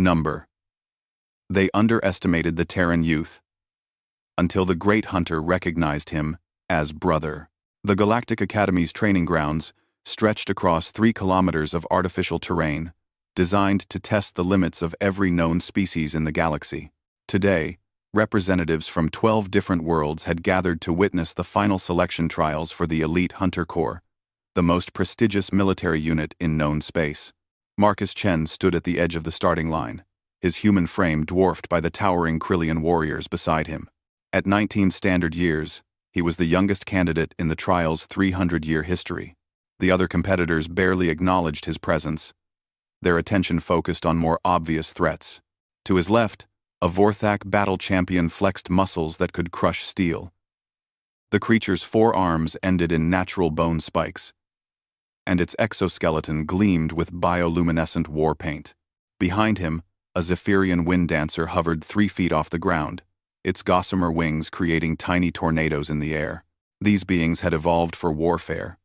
Number. They underestimated the Terran youth until the Great Hunter recognized him as brother. The Galactic Academy's training grounds stretched across 3 kilometers of artificial terrain, designed to test the limits of every known species in the galaxy. Today, representatives from 12 different worlds had gathered to witness the final selection trials for the elite Hunter Corps, the most prestigious military unit in known space. Marcus Chen stood at the edge of the starting line, his human frame dwarfed by the towering Krillian warriors beside him. At 19 standard years, he was the youngest candidate in the trial's 300-year history. The other competitors barely acknowledged his presence, their attention focused on more obvious threats. To his left, a Vorthak battle champion flexed muscles that could crush steel. The creature's 4 arms ended in natural bone spikes, and its exoskeleton gleamed with bioluminescent war paint. Behind him, a Zephyrian wind dancer hovered 3 feet off the ground, its gossamer wings creating tiny tornadoes in the air. These beings had evolved for warfare,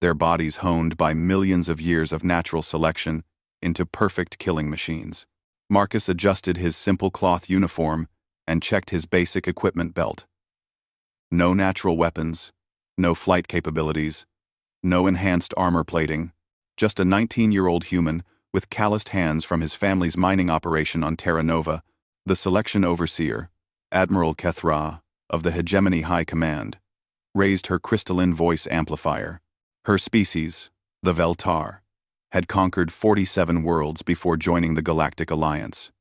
their bodies honed by millions of years of natural selection into perfect killing machines. Marcus adjusted his simple cloth uniform and checked his basic equipment belt. No natural weapons, no flight capabilities, no enhanced armor plating, just a 19-year-old human with calloused hands from his family's mining operation on Terra Nova. The selection overseer, Admiral Kethra, of the Hegemony High Command, raised her crystalline voice amplifier. Her species, the Veltar, had conquered 47 worlds before joining the Galactic Alliance.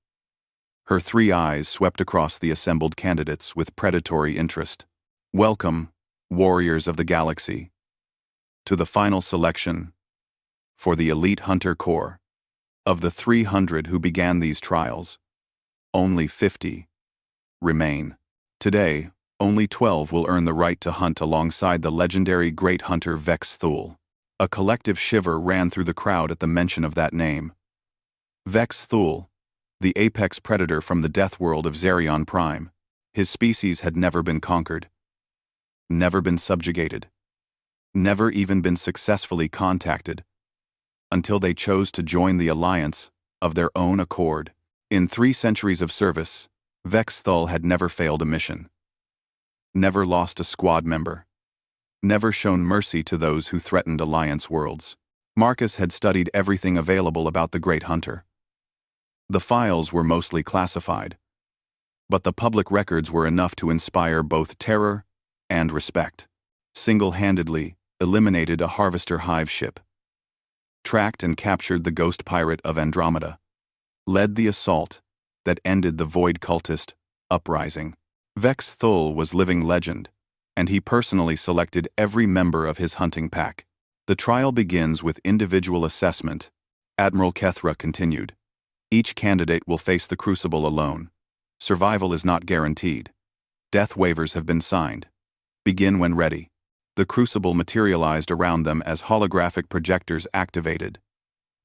Her 3 eyes swept across the assembled candidates with predatory interest. Welcome, warriors of the galaxy, to the final selection for the elite Hunter Corps. Of the 300 who began these trials, only 50 remain. Today, only 12 will earn the right to hunt alongside the legendary Great Hunter Vex Thul. A collective shiver ran through the crowd at the mention of that name. Vex Thul, the apex predator from the death world of Zerion Prime. His species had never been conquered, never been subjugated, never even been successfully contacted, until they chose to join the Alliance of their own accord. In 3 centuries of service, Vex Thul had never failed a mission, never lost a squad member, never shown mercy to those who threatened Alliance worlds. Marcus had studied everything available about the Great Hunter. The files were mostly classified, but the public records were enough to inspire both terror and respect. Single-handedly eliminated a Harvester Hive ship, tracked and captured the Ghost Pirate of Andromeda, led the assault that ended the Void Cultist uprising. Vex Thul was living legend, and he personally selected every member of his hunting pack. The trial begins with individual assessment, Admiral Kethra continued. Each candidate will face the Crucible alone. Survival is not guaranteed. Death waivers have been signed. Begin when ready. The Crucible materialized around them as holographic projectors activated.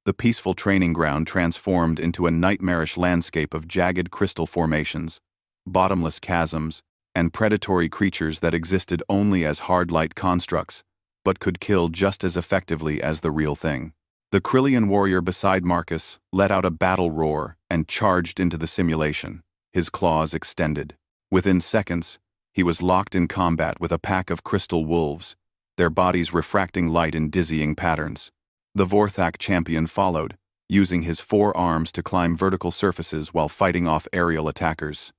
The peaceful training ground transformed into a nightmarish landscape of jagged crystal formations, bottomless chasms, and predatory creatures that existed only as hard light constructs, but could kill just as effectively as the real thing. The Krillian warrior beside Marcus let out a battle roar and charged into the simulation, his claws extended. Within seconds, he was locked in combat with a pack of crystal wolves, their bodies refracting light in dizzying patterns. The Vorthak champion followed, using his 4 arms to climb vertical surfaces while fighting off aerial attackers.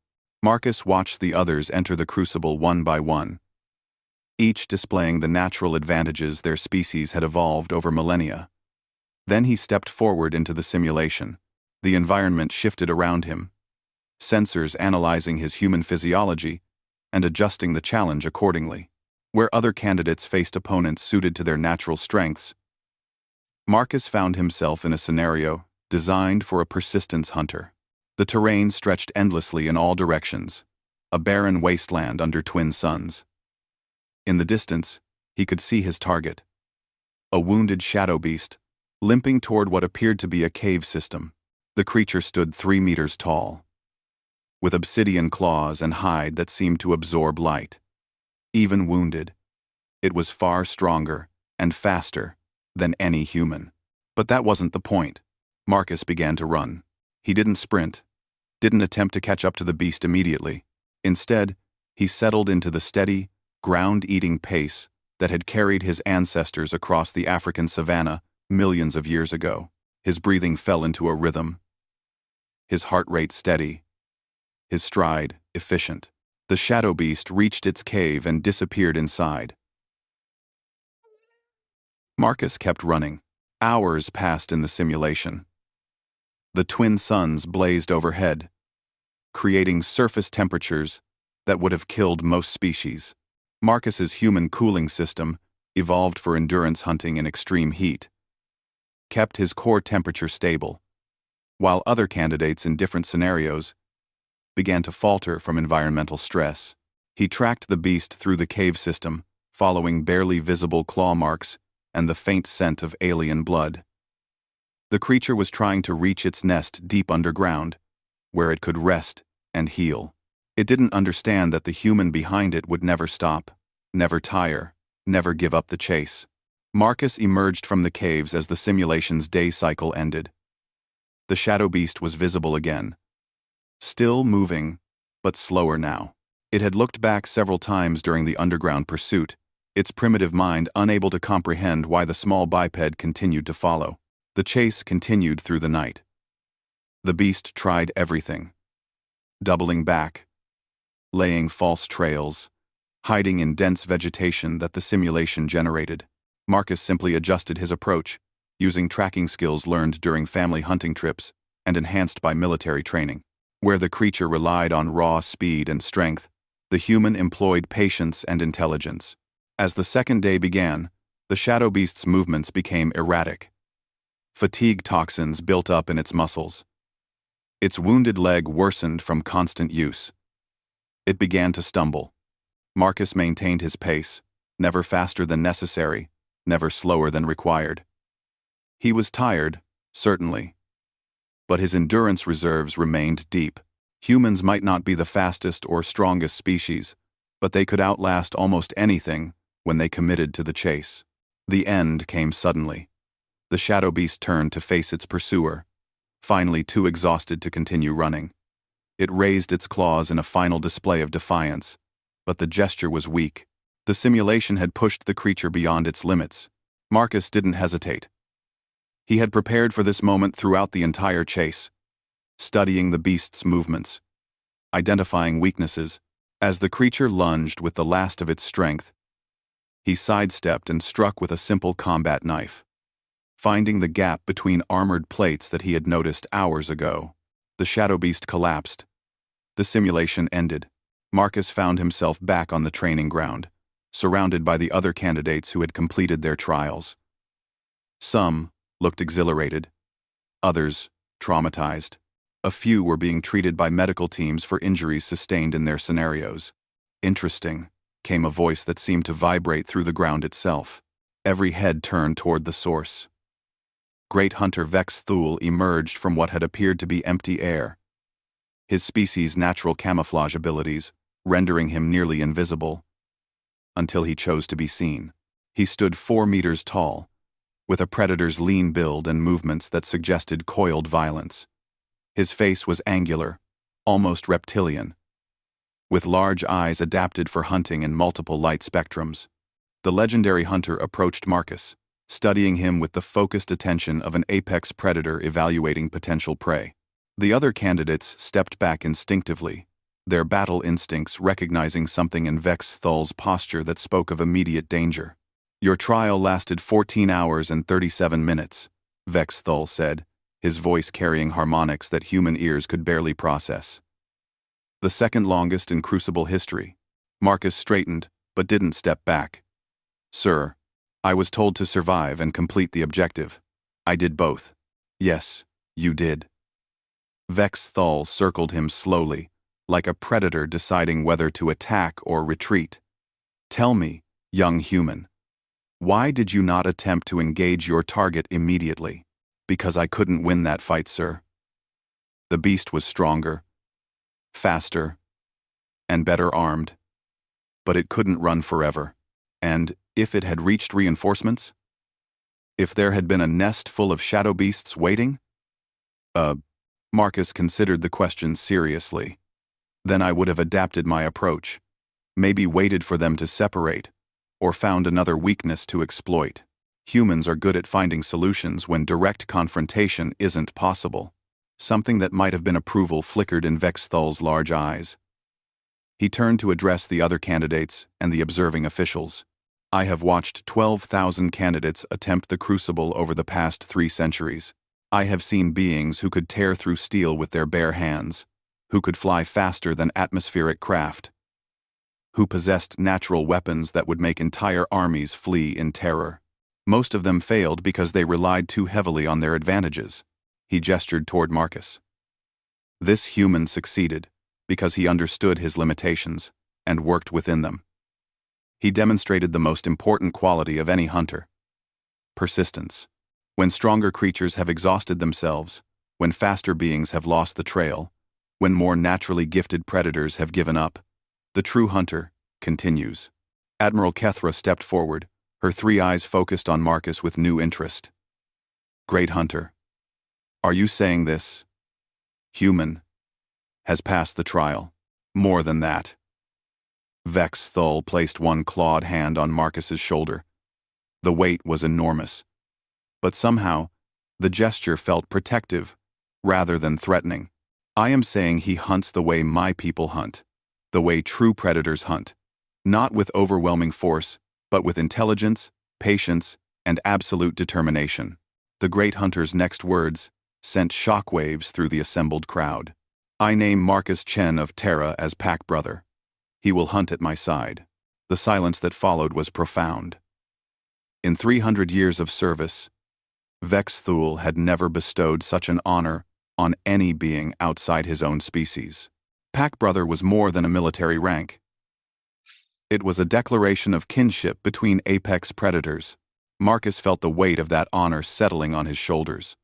Marcus watched the others enter the Crucible one by one, each displaying the natural advantages their species had evolved over millennia. Then he stepped forward into the simulation. The environment shifted around him, sensors analyzing his human physiology and adjusting the challenge accordingly. Where other candidates faced opponents suited to their natural strengths, Marcus found himself in a scenario designed for a persistence hunter. The terrain stretched endlessly in all directions, a barren wasteland under twin suns. In the distance, he could see his target, a wounded shadow beast, limping toward what appeared to be a cave system. The creature stood 3 meters tall, with obsidian claws and hide that seemed to absorb light. Even wounded, it was far stronger and faster than any human. But that wasn't the point. Marcus began to run. He didn't sprint, didn't attempt to catch up to the beast immediately. Instead, he settled into the steady, ground-eating pace that had carried his ancestors across the African savanna millions of years ago. His breathing fell into a rhythm, his heart rate steady, his stride efficient. The shadow beast reached its cave and disappeared inside. Marcus kept running. Hours passed in the simulation. The twin suns blazed overhead, creating surface temperatures that would have killed most species. Marcus's human cooling system, evolved for endurance hunting in extreme heat, kept his core temperature stable, while other candidates in different scenarios began to falter from environmental stress. He tracked the beast through the cave system, following barely visible claw marks and the faint scent of alien blood. The creature was trying to reach its nest deep underground, where it could rest and heal. It didn't understand that the human behind it would never stop, never tire, never give up the chase. Marcus emerged from the caves as the simulation's day cycle ended. The shadow beast was visible again, still moving, but slower now. It had looked back several times during the underground pursuit, its primitive mind unable to comprehend why the small biped continued to follow. The chase continued through the night. The beast tried everything, doubling back, laying false trails, hiding in dense vegetation that the simulation generated. Marcus simply adjusted his approach, using tracking skills learned during family hunting trips and enhanced by military training. Where the creature relied on raw speed and strength, the human employed patience and intelligence. As the second day began, the shadow beast's movements became erratic. Fatigue toxins built up in its muscles. Its wounded leg worsened from constant use. It began to stumble. Marcus maintained his pace, never faster than necessary, never slower than required. He was tired, certainly, but his endurance reserves remained deep. Humans might not be the fastest or strongest species, but they could outlast almost anything when they committed to the chase. The end came suddenly. The shadow beast turned to face its pursuer, finally too exhausted to continue running. It raised its claws in a final display of defiance, but the gesture was weak. The simulation had pushed the creature beyond its limits. Marcus didn't hesitate. He had prepared for this moment throughout the entire chase, studying the beast's movements, identifying weaknesses. As the creature lunged with the last of its strength, he sidestepped and struck with a simple combat knife, finding the gap between armored plates that he had noticed hours ago. The shadow beast collapsed. The simulation ended. Marcus found himself back on the training ground, surrounded by the other candidates who had completed their trials. Some looked exhilarated, others traumatized. A few were being treated by medical teams for injuries sustained in their scenarios. Interesting, came a voice that seemed to vibrate through the ground itself. Every head turned toward the source. Great hunter Vex Thule emerged from what had appeared to be empty air, his species' natural camouflage abilities rendering him nearly invisible, until he chose to be seen. He stood 4 meters tall, with a predator's lean build and movements that suggested coiled violence. His face was angular, almost reptilian, with large eyes adapted for hunting in multiple light spectrums. The legendary hunter approached Marcus, studying him with the focused attention of an apex predator evaluating potential prey. The other candidates stepped back instinctively, their battle instincts recognizing something in Vex Thul's posture that spoke of immediate danger. "Your trial lasted 14 hours and 37 minutes, Vex Thul said, his voice carrying harmonics that human ears could barely process. The second longest in Crucible history. Marcus straightened, but didn't step back. "Sir, I was told to survive and complete the objective. I did both." "Yes, you did." Vex Thul circled him slowly, like a predator deciding whether to attack or retreat. "Tell me, young human, why did you not attempt to engage your target immediately?" "Because I couldn't win that fight, sir. The beast was stronger, faster, and better armed, but it couldn't run forever. And if it had reached reinforcements? If there had been a nest full of shadow beasts waiting? Marcus considered the question seriously. Then I would have adapted my approach, maybe waited for them to separate, or found another weakness to exploit. Humans are good at finding solutions when direct confrontation isn't possible. Something that might have been approval flickered in Vexthal's large eyes. He turned to address the other candidates and the observing officials. I have watched 12,000 candidates attempt the crucible over the past 3 centuries. I have seen beings who could tear through steel with their bare hands, who could fly faster than atmospheric craft, who possessed natural weapons that would make entire armies flee in terror. Most of them failed because they relied too heavily on their advantages. He gestured toward Marcus. This human succeeded because he understood his limitations and worked within them. He demonstrated the most important quality of any hunter: persistence. When stronger creatures have exhausted themselves, when faster beings have lost the trail, when more naturally gifted predators have given up, the true hunter continues. Admiral Kethra stepped forward, her 3 eyes focused on Marcus with new interest. Great hunter, are you saying this human has passed the trial? More than that. Vexthal placed one clawed hand on Marcus's shoulder. The weight was enormous, but somehow the gesture felt protective rather than threatening. I am saying he hunts the way my people hunt, the way true predators hunt, not with overwhelming force, but with intelligence, patience, and absolute determination. The great hunter's next words sent shockwaves through the assembled crowd. I name Marcus Chen of Terra as pack brother. He will hunt at my side. The silence that followed was profound. In 300 years of service, Vexthul had never bestowed such an honor on any being outside his own species. Pack brother was more than a military rank. It was a declaration of kinship between apex predators. Marcus felt the weight of that honor settling on his shoulders.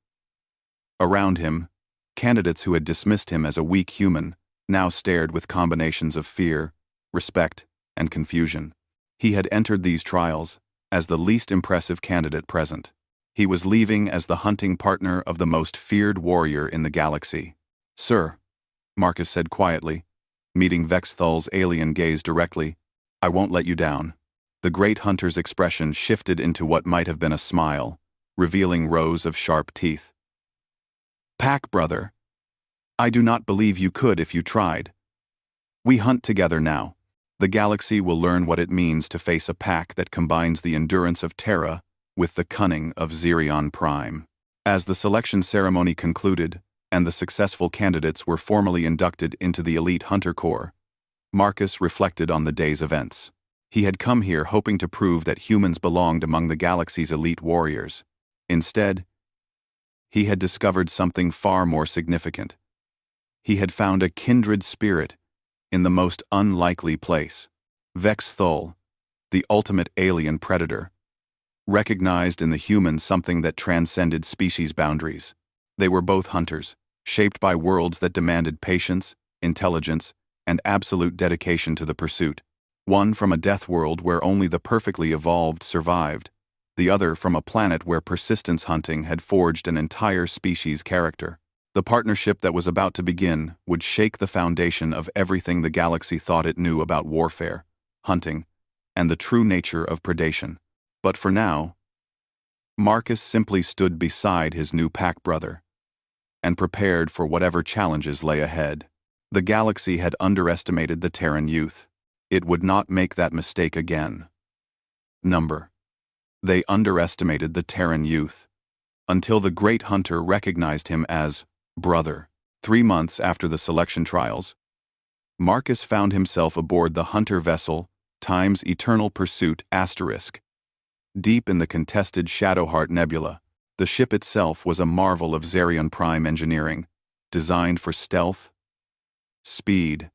Around him, candidates who had dismissed him as a weak human now stared with combinations of fear, respect, and confusion. He had entered these trials as the least impressive candidate present. He was leaving as the hunting partner of the most feared warrior in the galaxy. Sir, Marcus said quietly, meeting Vexthal's alien gaze directly, I won't let you down. The great hunter's expression shifted into what might have been a smile, revealing rows of sharp teeth. Pack brother, I do not believe you could if you tried. We hunt together now. The galaxy will learn what it means to face a pack that combines the endurance of Terra with the cunning of Xerion Prime. As the selection ceremony concluded and the successful candidates were formally inducted into the elite hunter corps, Marcus reflected on the day's events. He had come here hoping to prove that humans belonged among the galaxy's elite warriors. Instead, he had discovered something far more significant. He had found a kindred spirit in the most unlikely place. Vexthul, the ultimate alien predator, recognized in the human something that transcended species boundaries. They were both hunters, shaped by worlds that demanded patience, intelligence, and absolute dedication to the pursuit. One from a death world where only the perfectly evolved survived, the other from a planet where persistence hunting had forged an entire species' character. The partnership that was about to begin would shake the foundation of everything the galaxy thought it knew about warfare, hunting, and the true nature of predation. But for now, Marcus simply stood beside his new pack brother and prepared for whatever challenges lay ahead. The galaxy had underestimated the Terran youth. It would not make that mistake again. They underestimated the Terran youth, until the great hunter recognized him as brother. 3 months after the selection trials, Marcus found himself aboard the hunter vessel Time's Eternal Pursuit *, deep in the contested Shadowheart Nebula. The ship itself was a marvel of Xerion Prime engineering, designed for stealth, speed,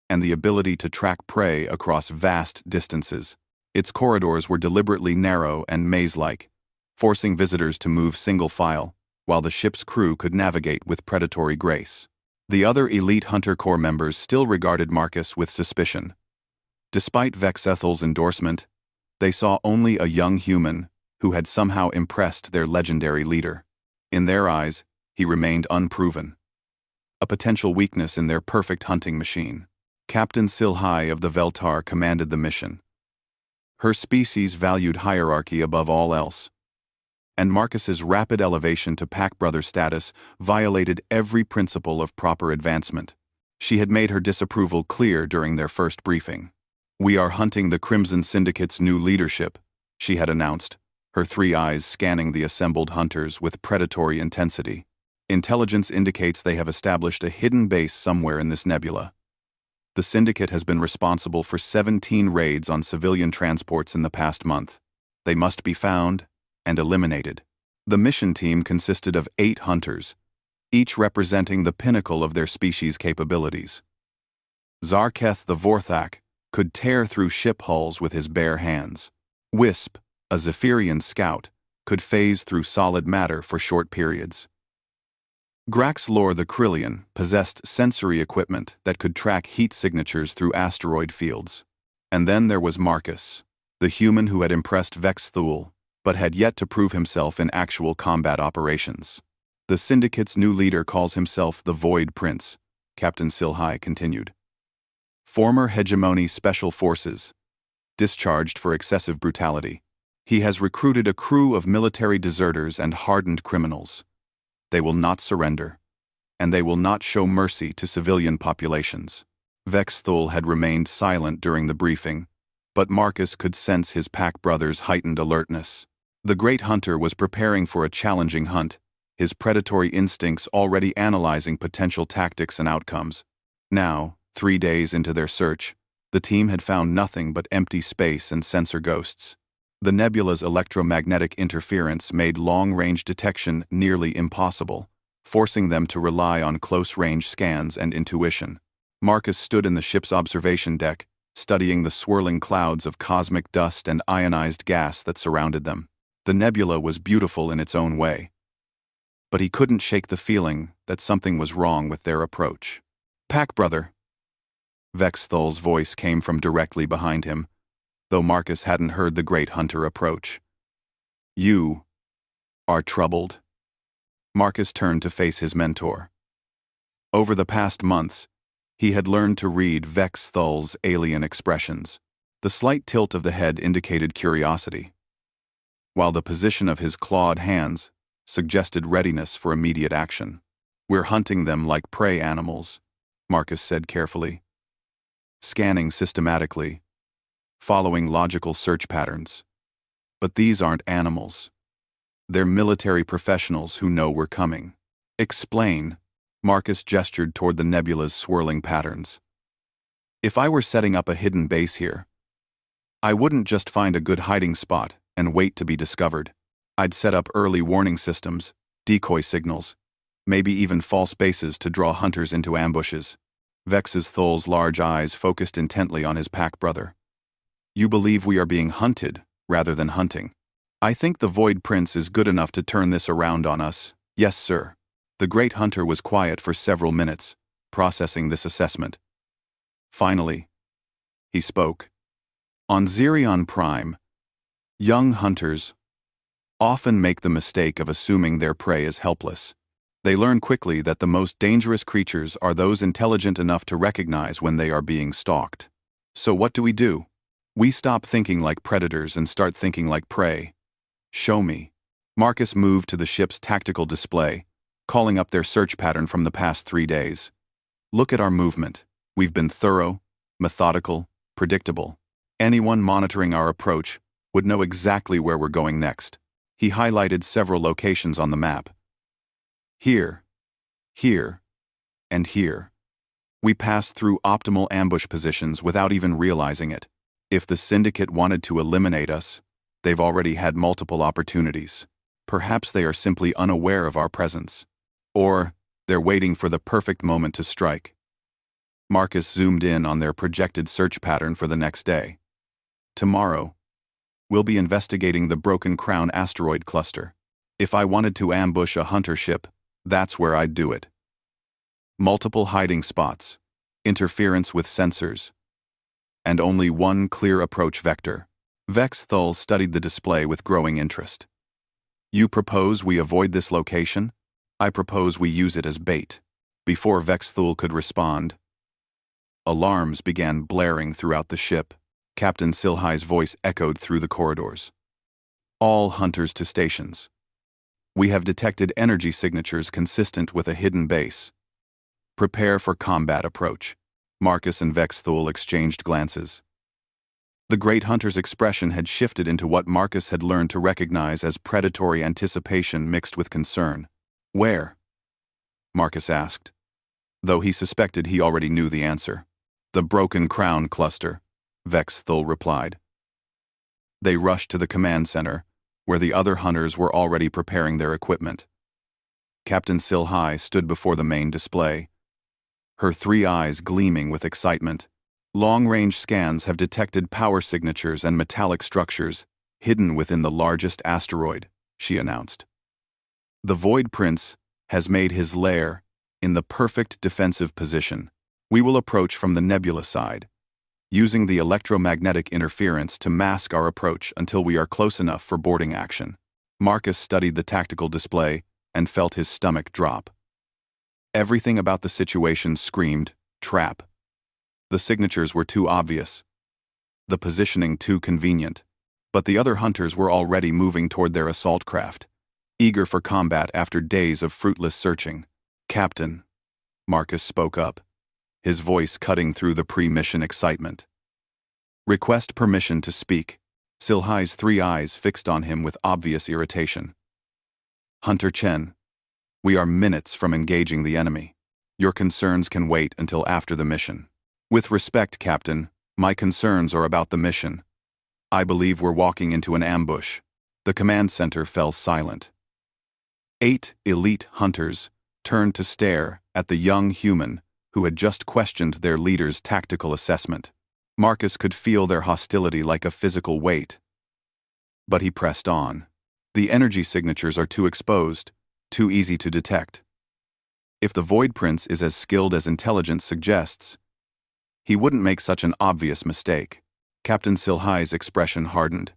and the ability to track prey across vast distances. Its corridors were deliberately narrow and maze-like, forcing visitors to move single file, while the ship's crew could navigate with predatory grace. The other elite Hunter Corps members still regarded Marcus with suspicion. Despite Vexethal's endorsement, they saw only a young human who had somehow impressed their legendary leader. In their eyes, he remained unproven. a potential weakness in their perfect hunting machine. Captain Silhai of the Veltar commanded the mission. Her species valued hierarchy above all else, and Marcus's rapid elevation to Pack Brother status violated every principle of proper advancement. She had made her disapproval clear during their first briefing. "We are hunting the Crimson Syndicate's new leadership," she had announced, her three eyes scanning the assembled hunters with predatory intensity. "Intelligence indicates they have established a hidden base somewhere in this nebula. The Syndicate has been responsible for 17 raids on civilian transports in the past month. They must be found and eliminated." The mission team consisted of 8 hunters, each representing the pinnacle of their species' capabilities. Zarketh the Vorthak could tear through ship hulls with his bare hands. Wisp, a Zephyrian scout, could phase through solid matter for short periods. Graxlor the Krillian possessed sensory equipment that could track heat signatures through asteroid fields. And then there was Marcus, the human who had impressed Vex Thule, but had yet to prove himself in actual combat operations. "The Syndicate's new leader calls himself the Void Prince," Captain Silhai continued. "Former Hegemony Special Forces, discharged for excessive brutality. He has recruited a crew of military deserters and hardened criminals. They will not surrender, and they will not show mercy to civilian populations." Vex Thule had remained silent during the briefing, but Marcus could sense his pack brother's heightened alertness. The great hunter was preparing for a challenging hunt, his predatory instincts already analyzing potential tactics and outcomes. Now, 3 days into their search, the team had found nothing but empty space and sensor ghosts. The nebula's electromagnetic interference made long-range detection nearly impossible, forcing them to rely on close-range scans and intuition. Marcus stood in the ship's observation deck, studying the swirling clouds of cosmic dust and ionized gas that surrounded them. The nebula was beautiful in its own way, but he couldn't shake the feeling that something was wrong with their approach. "Pack Brother." Vex Thule's voice came from directly behind him, though Marcus hadn't heard the great hunter approach. "You are troubled." Marcus turned to face his mentor. Over the past months, he had learned to read Vex Thule's alien expressions. The slight tilt of the head indicated curiosity, while the position of his clawed hands suggested readiness for immediate action. "We're hunting them like prey animals," Marcus said carefully, scanning systematically, following logical search patterns. "But these aren't animals. They're military professionals who know we're coming." "Explain." Marcus gestured toward the nebula's swirling patterns. "If I were setting up a hidden base here, I wouldn't just find a good hiding spot and wait to be discovered. I'd set up early warning systems, decoy signals, maybe even false bases to draw hunters into ambushes." Vex's Thule's large eyes focused intently on his pack brother. "You believe we are being hunted rather than hunting." "I think the Void Prince is good enough to turn this around on us." "Yes, sir." The great hunter was quiet for several minutes, processing this assessment. Finally, he spoke. "On Xerion Prime, young hunters often make the mistake of assuming their prey is helpless. They learn quickly that the most dangerous creatures are those intelligent enough to recognize when they are being stalked. So what do? We stop thinking like predators and start thinking like prey." "Show me." Marcus moved to the ship's tactical display, calling up their search pattern from the past 3 days. "Look at our movement. We've been thorough, methodical, predictable. Anyone monitoring our approach would know exactly where we're going next." He highlighted several locations on the map. "Here, here, and here. We passed through optimal ambush positions without even realizing it. If the Syndicate wanted to eliminate us, they've already had multiple opportunities. Perhaps they are simply unaware of our presence. Or they're waiting for the perfect moment to strike." Marcus zoomed in on their projected search pattern for the next day. "Tomorrow, we'll be investigating the Broken Crown asteroid cluster. If I wanted to ambush a hunter ship, that's where I'd do it. Multiple hiding spots, interference with sensors, and only one clear approach vector." Vex Thule studied the display with growing interest. "You propose we avoid this location? I propose we use it as bait." Before Vexthul could respond, alarms began blaring throughout the ship. Captain Silhai's voice echoed through the corridors. All hunters to stations. We have detected energy signatures consistent with a hidden base. Prepare for combat approach. Marcus and Vexthul exchanged glances. The Great Hunter's expression had shifted into what Marcus had learned to recognize as predatory anticipation mixed with concern. Where? Marcus asked, though he suspected he already knew the answer. The Broken Crown Cluster, Vexthul replied. They rushed to the command center, where the other hunters were already preparing their equipment. Captain Silhai stood before the main display, her 3 eyes gleaming with excitement. Long-range scans have detected power signatures and metallic structures hidden within the largest asteroid, she announced. The Void Prince has made his lair in the perfect defensive position. We will approach from the nebula side, using the electromagnetic interference to mask our approach until we are close enough for boarding action. Marcus studied the tactical display and felt his stomach drop. Everything about the situation screamed, trap. The signatures were too obvious, the positioning too convenient, but the other hunters were already moving toward their assault craft, eager for combat after days of fruitless searching. Captain, Marcus spoke up, his voice cutting through the pre-mission excitement. Request permission to speak. Silhai's 3 eyes fixed on him with obvious irritation. Hunter Chen, we are minutes from engaging the enemy. Your concerns can wait until after the mission. With respect, Captain, my concerns are about the mission. I believe we're walking into an ambush. The command center fell silent. 8 elite hunters turned to stare at the young human who had just questioned their leader's tactical assessment. Marcus could feel their hostility like a physical weight. But he pressed on. The energy signatures are too exposed, too easy to detect. If the Void Prince is as skilled as intelligence suggests, he wouldn't make such an obvious mistake. Captain Silhai's expression hardened.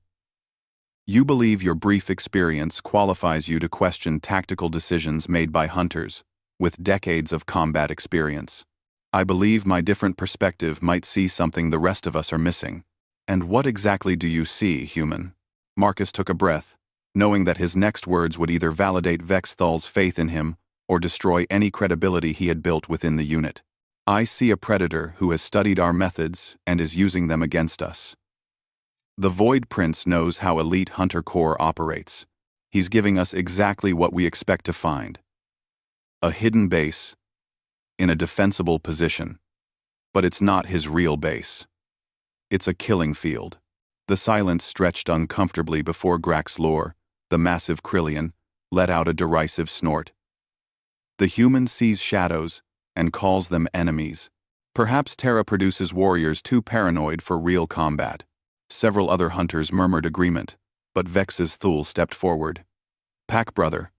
You believe your brief experience qualifies you to question tactical decisions made by hunters with decades of combat experience. I believe my different perspective might see something the rest of us are missing. And what exactly do you see, human? Marcus took a breath, knowing that his next words would either validate Vexthul's faith in him or destroy any credibility he had built within the unit. I see a predator who has studied our methods and is using them against us. The Void Prince knows how Elite Hunter Corps operates. He's giving us exactly what we expect to find. A hidden base, in a defensible position. But it's not his real base. It's a killing field. The silence stretched uncomfortably before Graxlor, the massive Krillian, let out a derisive snort. The human sees shadows and calls them enemies. Perhaps Terra produces warriors too paranoid for real combat. Several other hunters murmured agreement, but Vex's Thul stepped forward. Pack brother,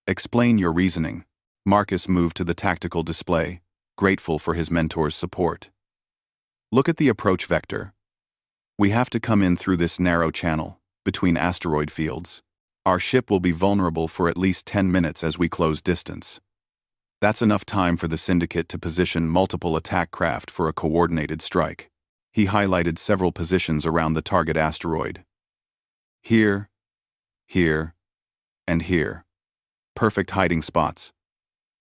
explain your reasoning. Marcus moved to the tactical display, grateful for his mentor's support. Look at the approach vector. We have to come in through this narrow channel, between asteroid fields. Our ship will be vulnerable for at least 10 minutes as we close distance. That's enough time for the Syndicate to position multiple attack craft for a coordinated strike. He highlighted several positions around the target asteroid. Here, here, and here. Perfect hiding spots.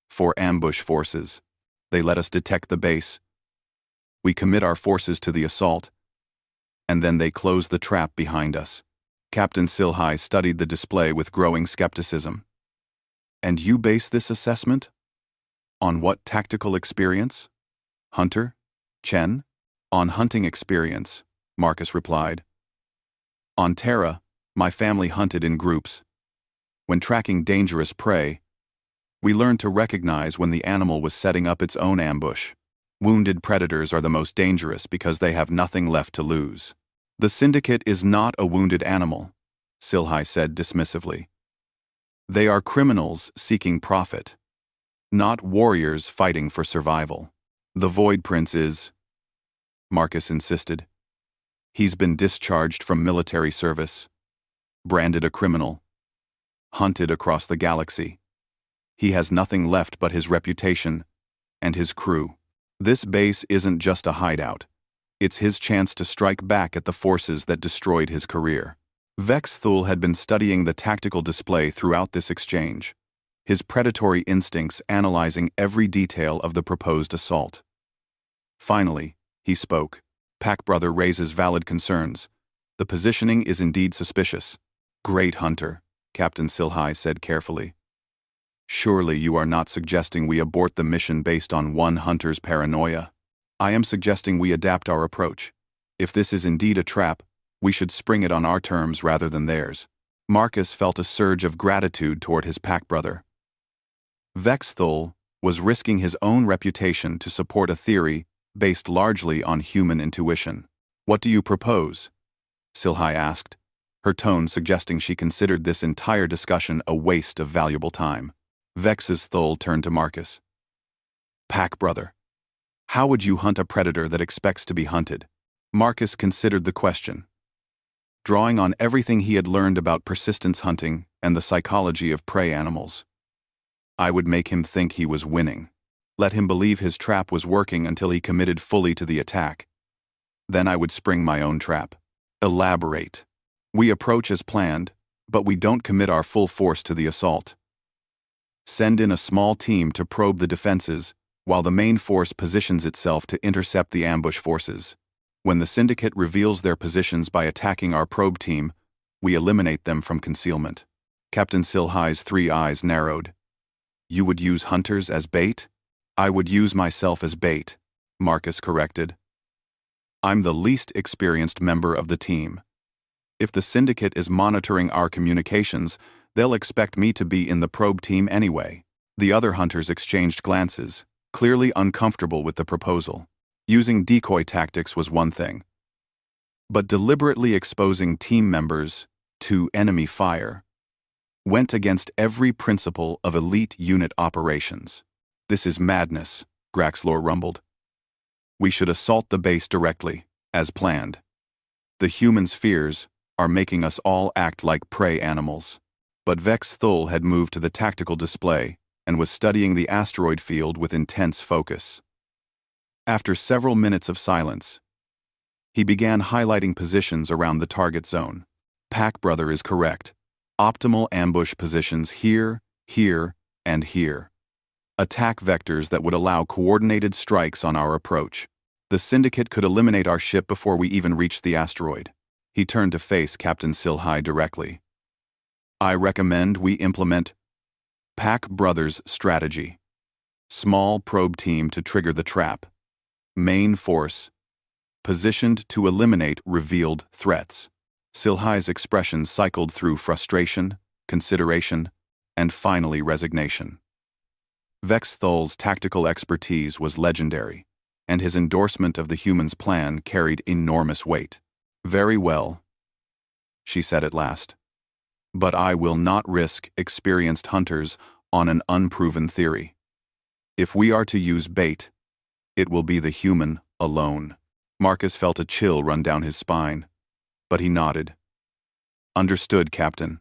For ambush forces. They let us detect the base. We commit our forces to the assault, and then they close the trap behind us. Captain Silhai studied the display with growing skepticism. And you base this assessment? On what tactical experience? Hunter? Chen? On hunting experience, Marcus replied. On Terra, my family hunted in groups. When tracking dangerous prey, we learned to recognize when the animal was setting up its own ambush. Wounded predators are the most dangerous because they have nothing left to lose. The Syndicate is not a wounded animal, Silhai said dismissively. They are criminals seeking profit, not warriors fighting for survival. The Void Prince is, Marcus insisted. He's been discharged from military service, branded a criminal, hunted across the galaxy. He has nothing left but his reputation and his crew. This base isn't just a hideout. It's his chance to strike back at the forces that destroyed his career. Vex Thul had been studying the tactical display throughout this exchange, his predatory instincts analyzing every detail of the proposed assault. Finally, he spoke. Pack Brother raises valid concerns. The positioning is indeed suspicious. Great Hunter, Captain Silhai said carefully. Surely you are not suggesting we abort the mission based on one hunter's paranoia. I am suggesting we adapt our approach. If this is indeed a trap, we should spring it on our terms rather than theirs. Marcus felt a surge of gratitude toward his pack brother. Vex Thul was risking his own reputation to support a theory based largely on human intuition. What do you propose? Silhai asked, her tone suggesting she considered this entire discussion a waste of valuable time. Vex's Thul turned to Marcus. Pack brother, how would you hunt a predator that expects to be hunted? Marcus considered the question. Drawing on everything he had learned about persistence hunting and the psychology of prey animals. I would make him think he was winning. Let him believe his trap was working until he committed fully to the attack. Then I would spring my own trap. Elaborate. We approach as planned, but we don't commit our full force to the assault. Send in a small team to probe the defenses, while the main force positions itself to intercept the ambush forces. When the syndicate reveals their positions by attacking our probe team, we eliminate them from concealment. Captain Silhai's 3 eyes narrowed. You would use hunters as bait? I would use myself as bait, Marcus corrected. I'm the least experienced member of the team. If the syndicate is monitoring our communications, they'll expect me to be in the probe team anyway. The other hunters exchanged glances, clearly uncomfortable with the proposal. Using decoy tactics was one thing, but deliberately exposing team members to enemy fire went against every principle of elite unit operations. This is madness, Graxlor rumbled. We should assault the base directly, as planned. The humans' fears are making us all act like prey animals. But Vex Thul had moved to the tactical display and was studying the asteroid field with intense focus. After several minutes of silence, he began highlighting positions around the target zone. Pack Brother is correct. Optimal ambush positions here, here, and here. Attack vectors that would allow coordinated strikes on our approach. The syndicate could eliminate our ship before we even reached the asteroid. He turned to face Captain Silhai directly. I recommend we implement Pack Brothers' strategy. Small probe team to trigger the trap. Main force positioned to eliminate revealed threats. Silhai's expression cycled through frustration, consideration, and finally resignation. Vex Thul's tactical expertise was legendary, and his endorsement of the humans' plan carried enormous weight. Very well, she said at last. But I will not risk experienced hunters on an unproven theory. If we are to use bait, it will be the human alone. Marcus felt a chill run down his spine, but he nodded. Understood, Captain.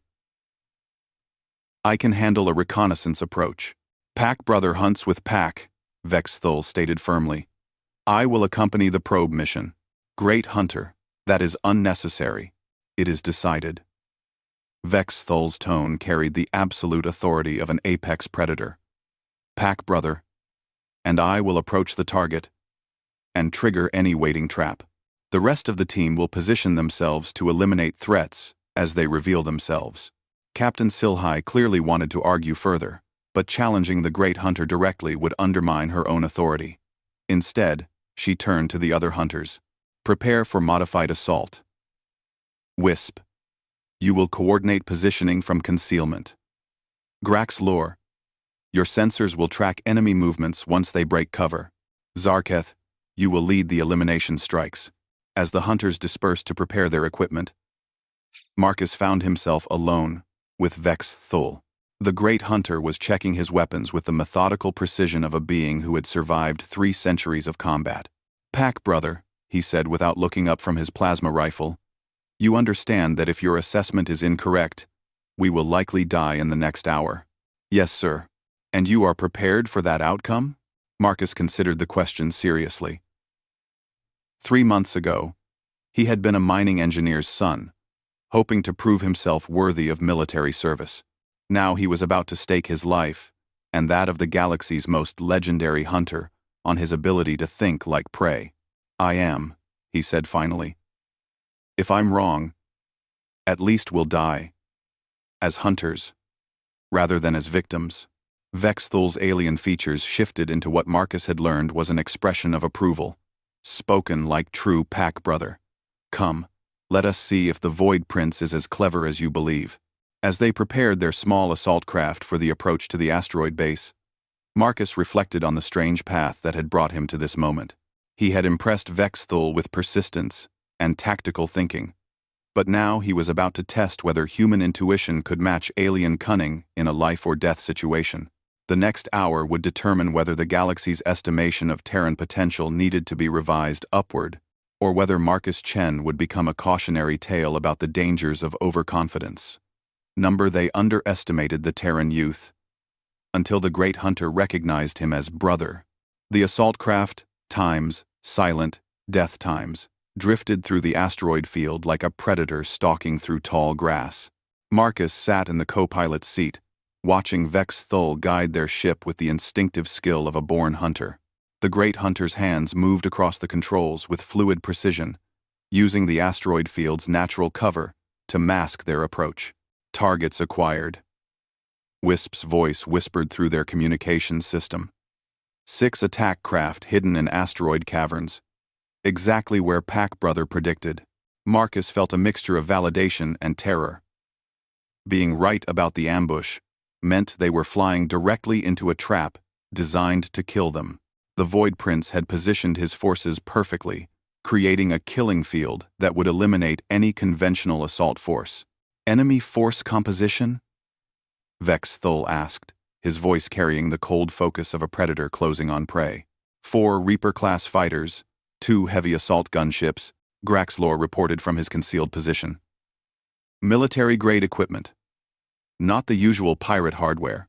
I can handle a reconnaissance approach. Pack Brother hunts with pack, Vex Thul stated firmly. I will accompany the probe mission. Great Hunter, that is unnecessary. It is decided. Vex Thul's tone carried the absolute authority of an apex predator. Pack Brother, and I will approach the target and trigger any waiting trap. The rest of the team will position themselves to eliminate threats as they reveal themselves. Captain Silhai clearly wanted to argue further, but challenging the Great Hunter directly would undermine her own authority. Instead, she turned to the other hunters. Prepare for modified assault. Wisp. You will coordinate positioning from concealment. Graxlor. Your sensors will track enemy movements once they break cover. Zarketh. You will lead the elimination strikes. As the hunters dispersed to prepare their equipment, Marcus found himself alone with Vex Thul. The Great Hunter was checking his weapons with the methodical precision of a being who had survived 3 centuries of combat. Pack Brother, he said without looking up from his plasma rifle, you understand that if your assessment is incorrect, we will likely die in the next hour. Yes, sir. And you are prepared for that outcome? Marcus considered the question seriously. 3 months ago, he had been a mining engineer's son, hoping to prove himself worthy of military service. Now he was about to stake his life, and that of the galaxy's most legendary hunter, on his ability to think like prey. "I am," he said finally. "If I'm wrong, at least we'll die as hunters, rather than as victims." Vexthul's alien features shifted into what Marcus had learned was an expression of approval. Spoken like true pack brother. "Come, let us see if the Void Prince is as clever as you believe." As they prepared their small assault craft for the approach to the asteroid base, Marcus reflected on the strange path that had brought him to this moment. He had impressed Vexthul with persistence and tactical thinking, but now he was about to test whether human intuition could match alien cunning in a life-or-death situation. The next hour would determine whether the galaxy's estimation of Terran potential needed to be revised upward, or whether Marcus Chen would become a cautionary tale about the dangers of overconfidence. They underestimated the Terran youth, until the great hunter recognized him as brother. The assault craft, times, silent, death times, drifted through the asteroid field like a predator stalking through tall grass. Marcus sat in the co-pilot's seat, watching Vexthul guide their ship with the instinctive skill of a born hunter. The great hunter's hands moved across the controls with fluid precision, using the asteroid field's natural cover to mask their approach. "Targets acquired," Wisp's voice whispered through their communications system. 6 attack craft hidden in asteroid caverns, exactly where Pack Brother predicted. Marcus felt a mixture of validation and terror. Being right about the ambush meant they were flying directly into a trap designed to kill them. The Void Prince had positioned his forces perfectly, creating a killing field that would eliminate any conventional assault force. "Enemy force composition?" Vexthul asked, his voice carrying the cold focus of a predator closing on prey. 4 Reaper-class fighters, 2 heavy assault gunships, Graxlor reported from his concealed position. "Military-grade equipment. Not the usual pirate hardware.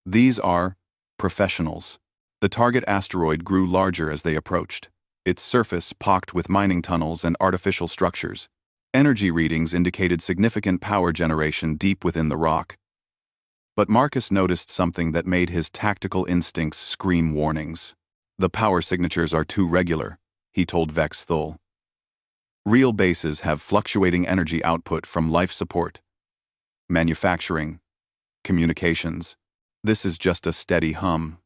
These are professionals." The target asteroid grew larger as they approached, its surface pocked with mining tunnels and artificial structures. Energy readings indicated significant power generation deep within the rock. But Marcus noticed something that made his tactical instincts scream warnings. "The power signatures are too regular," he told Vexthul. "Real bases have fluctuating energy output from life support, manufacturing, communications. This is just a steady hum,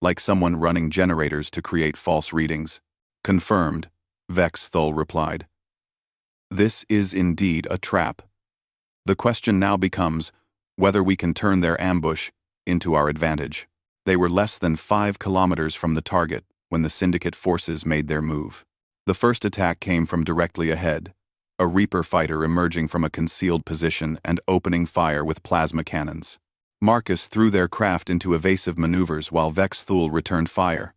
like someone running generators to create false readings." "Confirmed," Vexthul replied. "This is indeed a trap. The question now becomes whether we can turn their ambush into our advantage." They were less than 5 kilometers from the target when the Syndicate forces made their move. The first attack came from directly ahead, a Reaper fighter emerging from a concealed position and opening fire with plasma cannons. Marcus threw their craft into evasive maneuvers while Vexthul returned fire.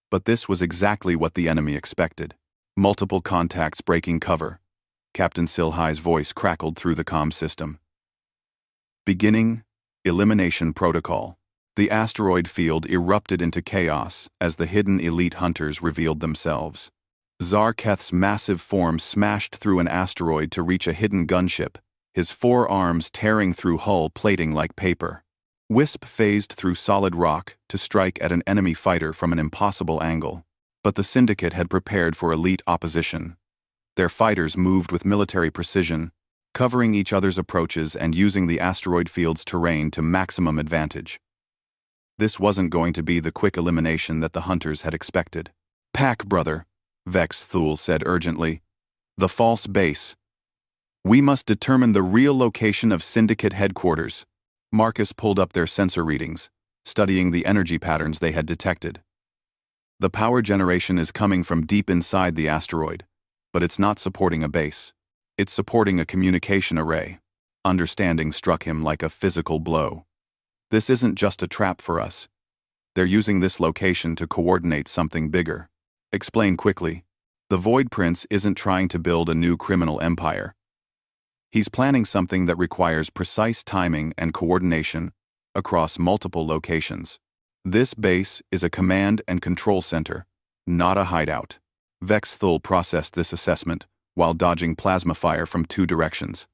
But this was exactly what the enemy expected. Multiple contacts breaking cover. Captain Silhai's voice crackled through the comm system. "Beginning elimination protocol." The asteroid field erupted into chaos as the hidden elite hunters revealed themselves. Zarketh's massive form smashed through an asteroid to reach a hidden gunship, his 4 arms tearing through hull plating like paper. Wisp phased through solid rock to strike at an enemy fighter from an impossible angle. But the Syndicate had prepared for elite opposition. Their fighters moved with military precision, covering each other's approaches and using the asteroid field's terrain to maximum advantage. This wasn't going to be the quick elimination that the hunters had expected. "Pack Brother," Vexthul said urgently. "The false base. We must determine the real location of Syndicate headquarters." Marcus pulled up their sensor readings, studying the energy patterns they had detected. "The power generation is coming from deep inside the asteroid, but it's not supporting a base. It's supporting a communication array." Understanding struck him like a physical blow. "This isn't just a trap for us. They're using this location to coordinate something bigger." "Explain quickly." "The Void Prince isn't trying to build a new criminal empire. He's planning something that requires precise timing and coordination across multiple locations. This base is a command and control center, not a hideout. Vex Thul processed this assessment while dodging plasma fire from 2 directions.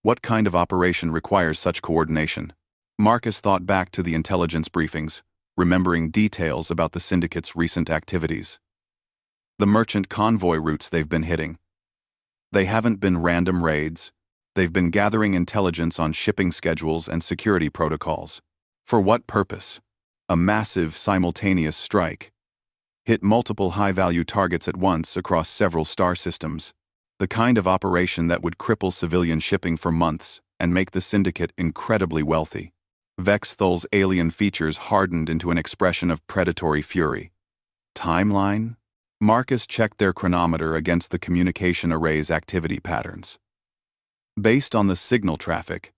What kind of operation requires such coordination? Marcus thought back to the intelligence briefings, remembering details about the Syndicate's recent activities. The merchant convoy routes they've been hitting. They haven't been random raids. They've been gathering intelligence on shipping schedules and security protocols. For what purpose? A massive, simultaneous strike. Hit multiple high-value targets at once across several star systems. The kind of operation that would cripple civilian shipping for months and make the Syndicate incredibly wealthy. Vex Thul's alien features hardened into an expression of predatory fury. Timeline? Marcus checked their chronometer against the communication array's activity patterns. Based on the signal traffic,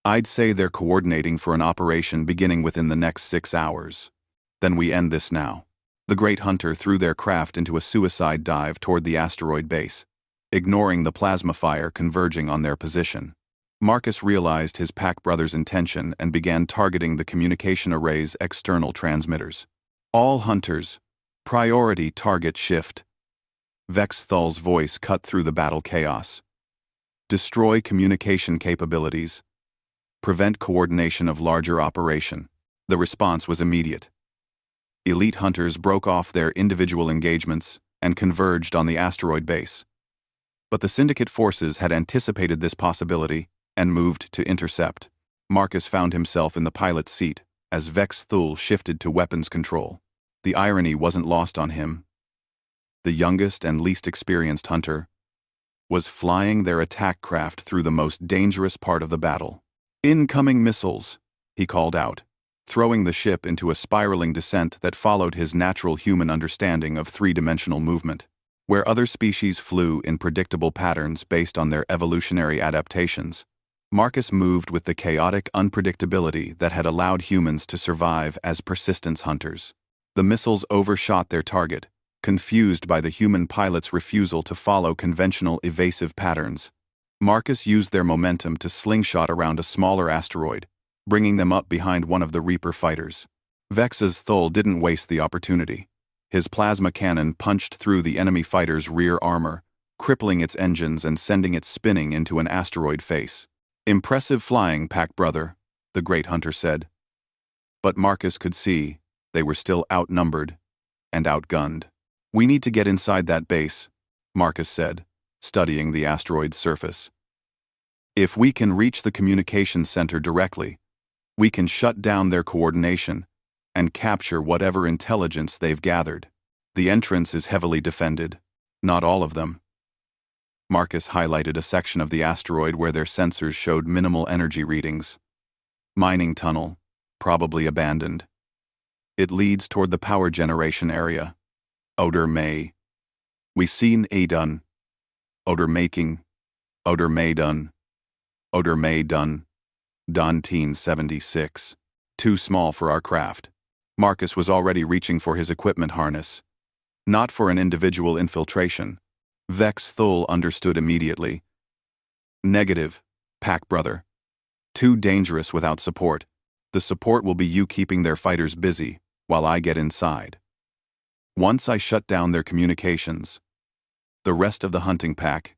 I'd say they're coordinating for an operation beginning within the next 6 hours. Then we end this now. The Great Hunter threw their craft into a suicide dive toward the asteroid base, ignoring the plasma fire converging on their position. Marcus realized his pack brother's intention and began targeting the communication array's external transmitters. All hunters, priority target shift. Vex Thul's voice cut through the battle chaos. Destroy communication capabilities. Prevent coordination of larger operation. The response was immediate. Elite hunters broke off their individual engagements and converged on the asteroid base. But the Syndicate forces had anticipated this possibility and moved to intercept. Marcus found himself in the pilot's seat as Vex Thul shifted to weapons control. The irony wasn't lost on him. The youngest and least experienced hunter was flying their attack craft through the most dangerous part of the battle. "Incoming missiles," he called out, throwing the ship into a spiraling descent that followed his natural human understanding of 3-dimensional movement. Where other species flew in predictable patterns based on their evolutionary adaptations, Marcus moved with the chaotic unpredictability that had allowed humans to survive as persistence hunters. The missiles overshot their target, confused by the human pilot's refusal to follow conventional evasive patterns. Marcus used their momentum to slingshot around a smaller asteroid, bringing them up behind one of the Reaper fighters. Vex's Thul didn't waste the opportunity. His plasma cannon punched through the enemy fighter's rear armor, crippling its engines and sending it spinning into an asteroid face. "Impressive flying, pack brother," the Great Hunter said. But Marcus could see they were still outnumbered and outgunned. "We need to get inside that base," Marcus said, studying the asteroid's surface. "If we can reach the communications center directly, we can shut down their coordination and capture whatever intelligence they've gathered. The entrance is heavily defended. Not all of them." Marcus highlighted a section of the asteroid where their sensors showed minimal energy readings. "Mining tunnel, probably abandoned. It leads toward the power generation area. Oder May. We seen a done. Oder making. Oder May done. Oder May done. Don Teen 76. Too small for our craft." Marcus was already reaching for his equipment harness. Not for an individual infiltration. Vex Thul understood immediately. "Negative, pack brother. Too dangerous without support. The support will be you keeping their fighters busy while I get inside. Once I shut down their communications, the rest of the hunting pack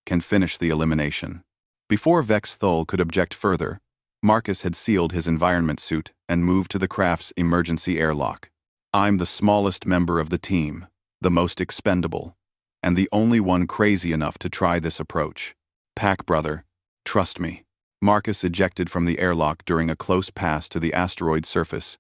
can finish the elimination." Before Vex Thul could object further, Marcus had sealed his environment suit and moved to the craft's emergency airlock. "I'm the smallest member of the team, the most expendable, and the only one crazy enough to try this approach. Pack brother, trust me." Marcus ejected from the airlock during a close pass to the asteroid's surface,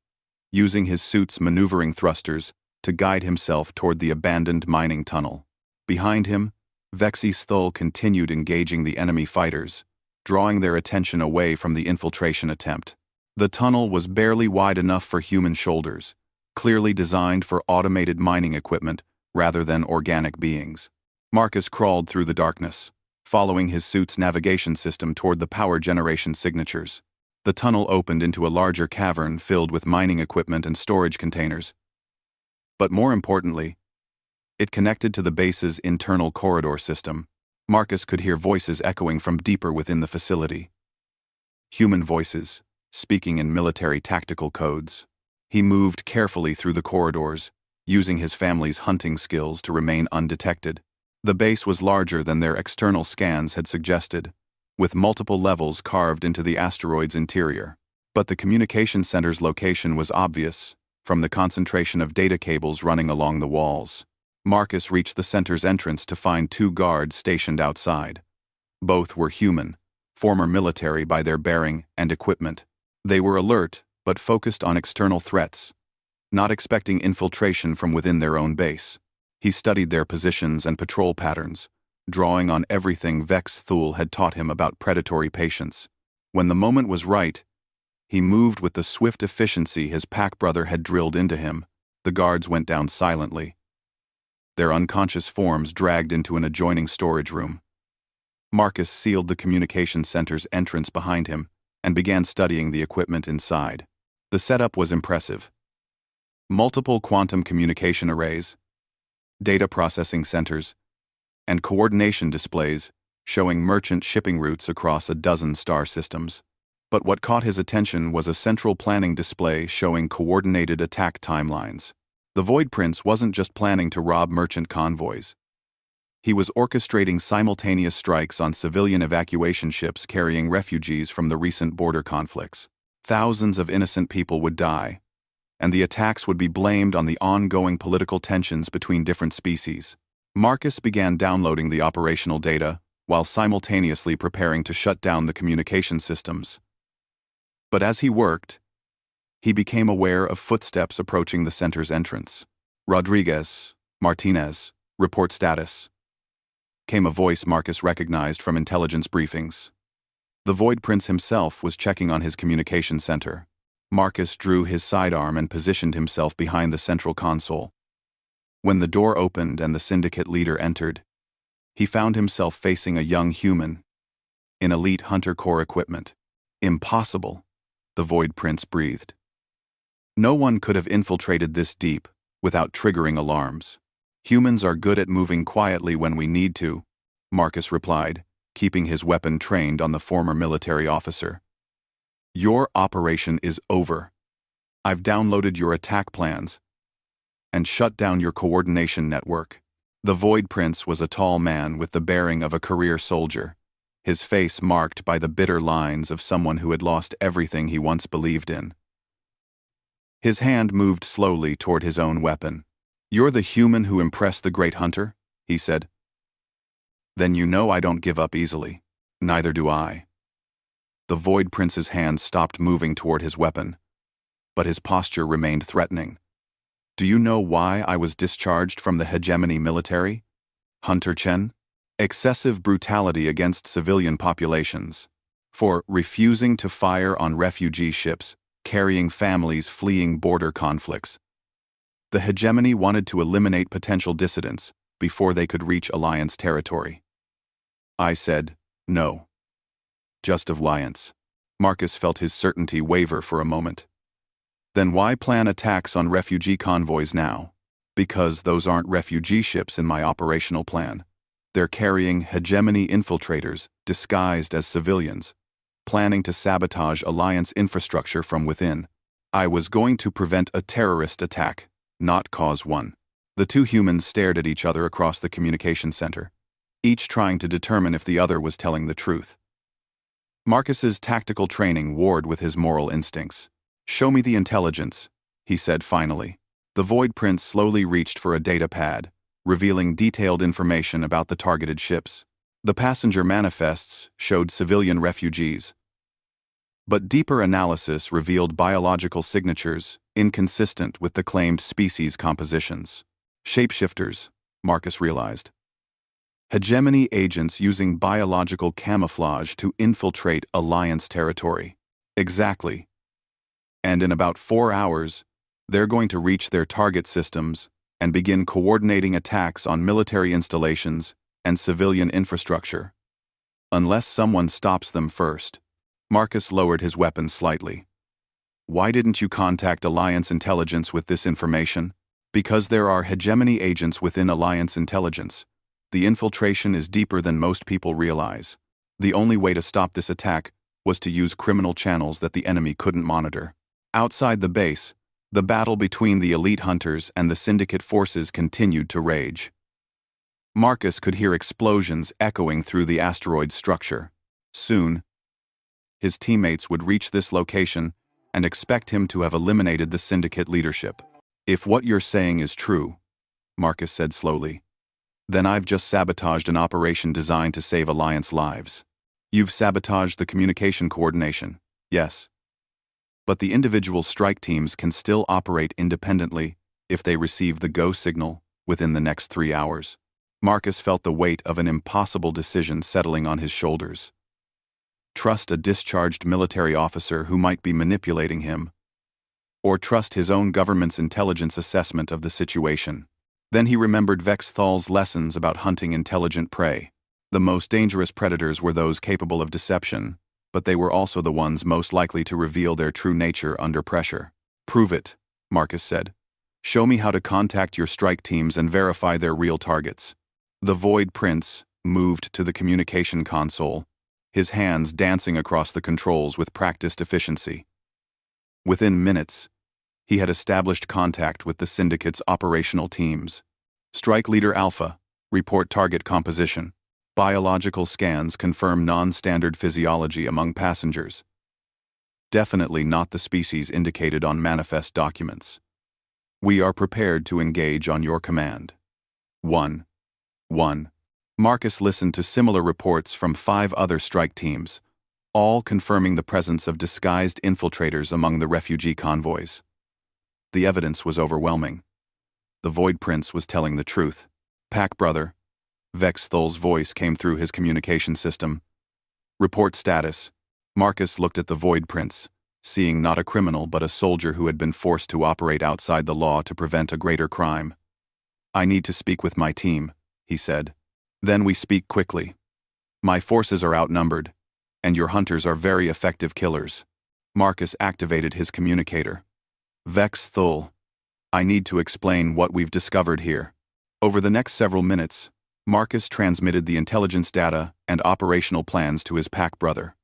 using his suit's maneuvering thrusters to guide himself toward the abandoned mining tunnel. Behind him, Vex's Thul continued engaging the enemy fighters, drawing their attention away from the infiltration attempt. The tunnel was barely wide enough for human shoulders, clearly designed for automated mining equipment rather than organic beings. Marcus crawled through the darkness, following his suit's navigation system toward the power generation signatures. The tunnel opened into a larger cavern filled with mining equipment and storage containers. But more importantly, it connected to the base's internal corridor system. Marcus could hear voices echoing from deeper within the facility. Human voices, speaking in military tactical codes. He moved carefully through the corridors, using his family's hunting skills to remain undetected. The base was larger than their external scans had suggested, with multiple levels carved into the asteroid's interior. But the communication center's location was obvious, from the concentration of data cables running along the walls. Marcus reached the center's entrance to find 2 guards stationed outside. Both were human, former military by their bearing and equipment. They were alert, but focused on external threats, not expecting infiltration from within their own base. He studied their positions and patrol patterns, drawing on everything Vex Thule had taught him about predatory patience. When the moment was right, he moved with the swift efficiency his pack brother had drilled into him. The guards went down silently, their unconscious forms dragged into an adjoining storage room. Marcus sealed the communication center's entrance behind him and began studying the equipment inside. The setup was impressive. Multiple quantum communication arrays, data processing centers, and coordination displays showing merchant shipping routes across a dozen star systems. But what caught his attention was a central planning display showing coordinated attack timelines. The Void Prince wasn't just planning to rob merchant convoys. He was orchestrating simultaneous strikes on civilian evacuation ships carrying refugees from the recent border conflicts. Thousands of innocent people would die, and the attacks would be blamed on the ongoing political tensions between different species. Marcus began downloading the operational data while simultaneously preparing to shut down the communication systems. But as he worked, he became aware of footsteps approaching the center's entrance. "Rodriguez, Martinez, report status," came a voice Marcus recognized from intelligence briefings. The Void Prince himself was checking on his communication center. Marcus drew his sidearm and positioned himself behind the central console. When the door opened and the syndicate leader entered, he found himself facing a young human in elite Hunter Corps equipment. "Impossible," the Void Prince breathed. "No one could have infiltrated this deep without triggering alarms. Humans are good at moving quietly when we need to," Marcus replied, keeping his weapon trained on the former military officer. "Your operation is over. I've downloaded your attack plans and shut down your coordination network." The Void Prince was a tall man with the bearing of a career soldier, his face marked by the bitter lines of someone who had lost everything he once believed in. His hand moved slowly toward his own weapon. "You're the human who impressed the Great Hunter?" he said. "Then you know I don't give up easily. Neither do I." The Void Prince's hand stopped moving toward his weapon, but his posture remained threatening. "Do you know why I was discharged from the hegemony military? Hunter Chen? Excessive brutality against civilian populations. For refusing to fire on refugee ships carrying families fleeing border conflicts. The hegemony wanted to eliminate potential dissidents before they could reach Alliance territory. I said, no. Just Alliance." Marcus felt his certainty waver for a moment. "Then why plan attacks on refugee convoys now?" "Because those aren't refugee ships in my operational plan. They're carrying hegemony infiltrators disguised as civilians, planning to sabotage Alliance infrastructure from within. I was going to prevent a terrorist attack, not cause one." The two humans stared at each other across the communication center, each trying to determine if the other was telling the truth. Marcus's tactical training warred with his moral instincts. "Show me the intelligence," he said finally. The Void Prince slowly reached for a data pad, revealing detailed information about the targeted ships. The passenger manifests showed civilian refugees, but deeper analysis revealed biological signatures inconsistent with the claimed species compositions. Shapeshifters, Marcus realized. Hegemony agents using biological camouflage to infiltrate Alliance territory. Exactly. And in about 4 hours, they're going to reach their target systems and begin coordinating attacks on military installations and civilian infrastructure. Unless someone stops them first. Marcus lowered his weapon slightly. "Why didn't you contact Alliance intelligence with this information?" "Because there are hegemony agents within Alliance intelligence. The infiltration is deeper than most people realize. The only way to stop this attack was to use criminal channels that the enemy couldn't monitor. Outside the base, The battle between the elite hunters and the syndicate forces continued to rage. Marcus could hear explosions echoing through the asteroid's structure. Soon, his teammates would reach this location and expect him to have eliminated the syndicate leadership. "If what you're saying is true," Marcus said slowly, "then I've just sabotaged an operation designed to save Alliance lives." "You've sabotaged the communication coordination." "Yes. But the individual strike teams can still operate independently if they receive the go signal within the next 3 hours." Marcus felt the weight of an impossible decision settling on his shoulders. Trust a discharged military officer who might be manipulating him, or trust his own government's intelligence assessment of the situation. Then he remembered Vex Thal's lessons about hunting intelligent prey. The most dangerous predators were those capable of deception, but they were also the ones most likely to reveal their true nature under pressure. "Prove it," Marcus said. "Show me how to contact your strike teams and verify their real targets." The Void Prince moved to the communication console, his hands dancing across the controls with practiced efficiency. Within minutes, he had established contact with the Syndicate's operational teams. "Strike Leader Alpha, report target composition. Biological scans confirm non-standard physiology among passengers. Definitely not the species indicated on manifest documents. We are prepared to engage on your command." 1. Marcus listened to similar reports from 5 other strike teams, all confirming the presence of disguised infiltrators among the refugee convoys. The evidence was overwhelming. The Void Prince was telling the truth. "Pack brother," Vex Thal's voice came through his communication system. "Report status." Marcus looked at the Void Prince, seeing not a criminal but a soldier who had been forced to operate outside the law to prevent a greater crime. "I need to speak with my team," he said. "Then we speak quickly. My forces are outnumbered, and your hunters are very effective killers." Marcus activated his communicator. "Vex Thal, I need to explain what we've discovered here." Over the next several minutes, Marcus transmitted the intelligence data and operational plans to his pack brother.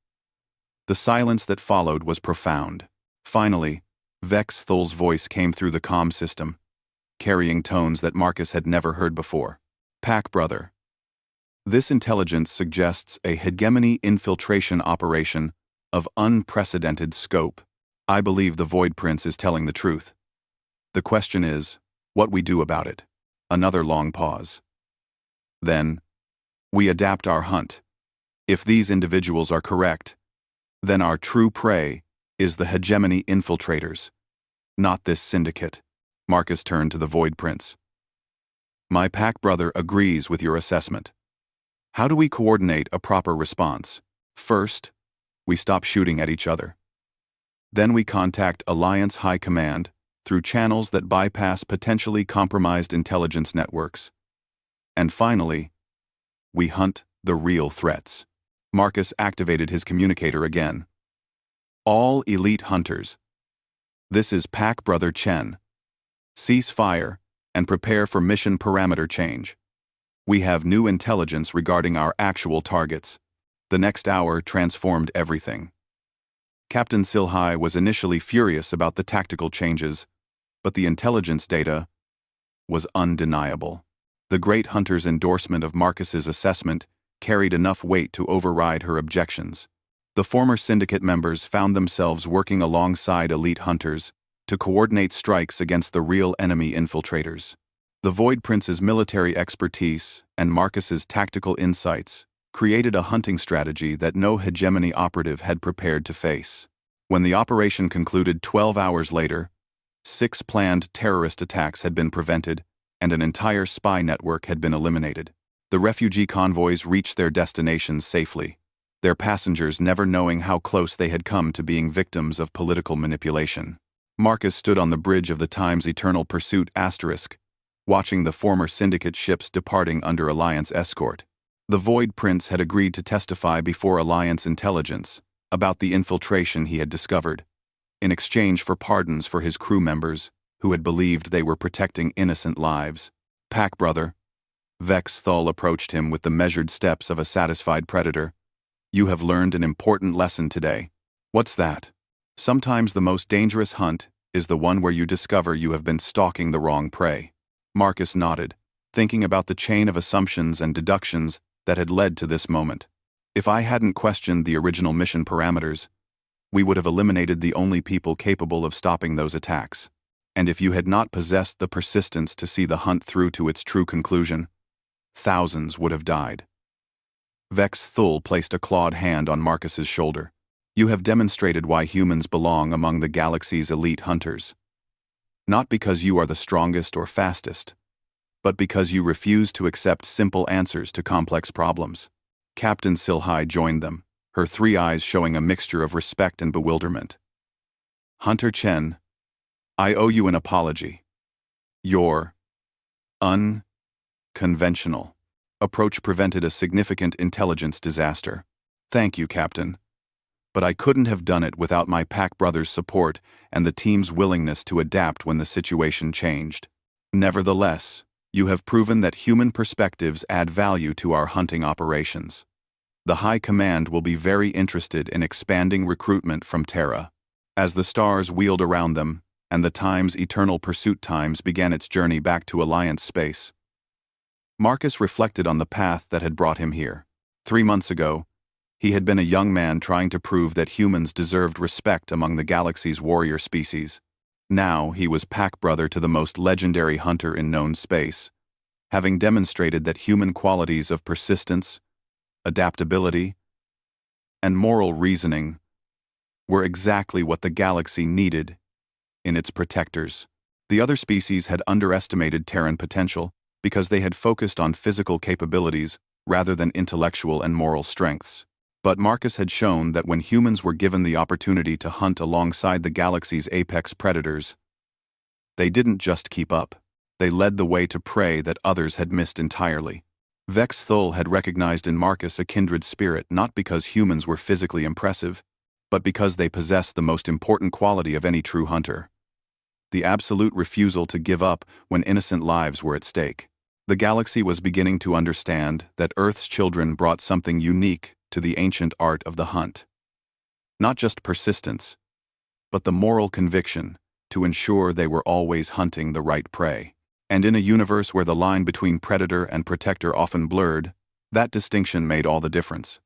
The silence that followed was profound. Finally, Vex Thal's voice came through the comm system, carrying tones that Marcus had never heard before. "Pack brother, this intelligence suggests a hegemony infiltration operation of unprecedented scope. I believe the Void Prince is telling the truth. The question is, what we do about it." Another long pause. "Then, we adapt our hunt. If these individuals are correct, then our true prey is the hegemony infiltrators, not this syndicate." Marcus turned to the Void Prince. "My pack brother agrees with your assessment. How do we coordinate a proper response? First, we stop shooting at each other. Then we contact Alliance High Command through channels that bypass potentially compromised intelligence networks. And finally, we hunt the real threats." Marcus activated his communicator again. "All elite hunters. This is Pack Brother Chen. Cease fire and prepare for mission parameter change. We have new intelligence regarding our actual targets." The next hour transformed everything. Captain Silhai was initially furious about the tactical changes, but the intelligence data was undeniable. The Great Hunter's endorsement of Marcus's assessment carried enough weight to override her objections. The former syndicate members found themselves working alongside elite hunters to coordinate strikes against the real enemy infiltrators. The Void Prince's military expertise and Marcus's tactical insights created a hunting strategy that no hegemony operative had prepared to face. When the operation concluded 12 hours later, 6 planned terrorist attacks had been prevented, and an entire spy network had been eliminated. The refugee convoys reached their destinations safely, their passengers never knowing how close they had come to being victims of political manipulation. Marcus stood on the bridge of the Time's Eternal Pursuit *, watching the former syndicate ships departing under Alliance escort. The Void Prince had agreed to testify before Alliance intelligence about the infiltration he had discovered, in exchange for pardons for his crew members who had believed they were protecting innocent lives. "Pack brother," Vex Thal approached him with the measured steps of a satisfied predator. "You have learned an important lesson today." "What's that?" "Sometimes the most dangerous hunt is the one where you discover you have been stalking the wrong prey. Marcus nodded, thinking about the chain of assumptions and deductions that had led to this moment. If I hadn't questioned the original mission parameters, we would have eliminated the only people capable of stopping those attacks. And if you had not possessed the persistence to see the hunt through to its true conclusion, thousands would have died. Vex Thul placed a clawed hand on Marcus's shoulder. You have demonstrated why humans belong among the galaxy's elite hunters. Not because you are the strongest or fastest, but because you refuse to accept simple answers to complex problems. Captain Silhai joined them, her three eyes showing a mixture of respect and bewilderment. Hunter Chen, I owe you an apology. Your unconventional approach prevented a significant intelligence disaster. Thank you, Captain. But I couldn't have done it without my pack brothers' support and the team's willingness to adapt when the situation changed. Nevertheless, you have proven that human perspectives add value to our hunting operations. The High Command will be very interested in expanding recruitment from Terra. As the stars wheeled around them, and the Time's eternal pursuit times began its journey back to Alliance space, Marcus reflected on the path that had brought him here. 3 months ago, he had been a young man trying to prove that humans deserved respect among the galaxy's warrior species. Now he was pack brother to the most legendary hunter in known space, having demonstrated that human qualities of persistence, adaptability, and moral reasoning were exactly what the galaxy needed in its protectors. The other species had underestimated Terran potential because they had focused on physical capabilities rather than intellectual and moral strengths. But Marcus had shown that when humans were given the opportunity to hunt alongside the galaxy's apex predators, they didn't just keep up. They led the way to prey that others had missed entirely. Vex Thul had recognized in Marcus a kindred spirit not because humans were physically impressive, but because they possessed the most important quality of any true hunter: the absolute refusal to give up when innocent lives were at stake. The galaxy was beginning to understand that Earth's children brought something unique to the ancient art of the hunt. Not just persistence, but the moral conviction to ensure they were always hunting the right prey. And in a universe where the line between predator and protector often blurred, that distinction made all the difference.